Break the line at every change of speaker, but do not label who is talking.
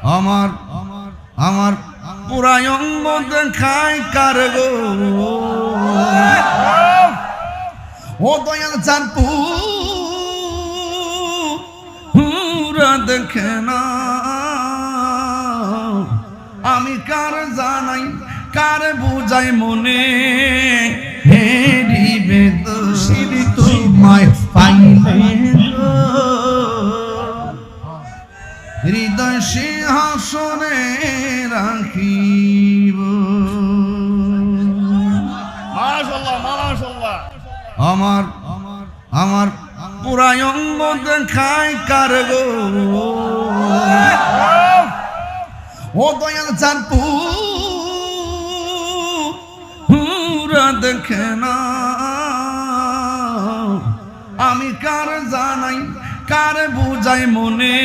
আমার আমার পুরাই অঙ্গ দেখায় কার গো ও দয়াল চান পুরা দেখে না আমি কার জানাই কার বুঝাই মনে হেরিবে দোষী তোমায় পাইলে হৃদয় সিংহাসনে রাখিব।
মাশাআল্লাহ মাশাআল্লাহ।
আমার আমার পুরাই অঙ্গ দেখায় কার গো ও দয়াল চান পুরা দেখে না আমি কার জানাই কার বুঝাই মনে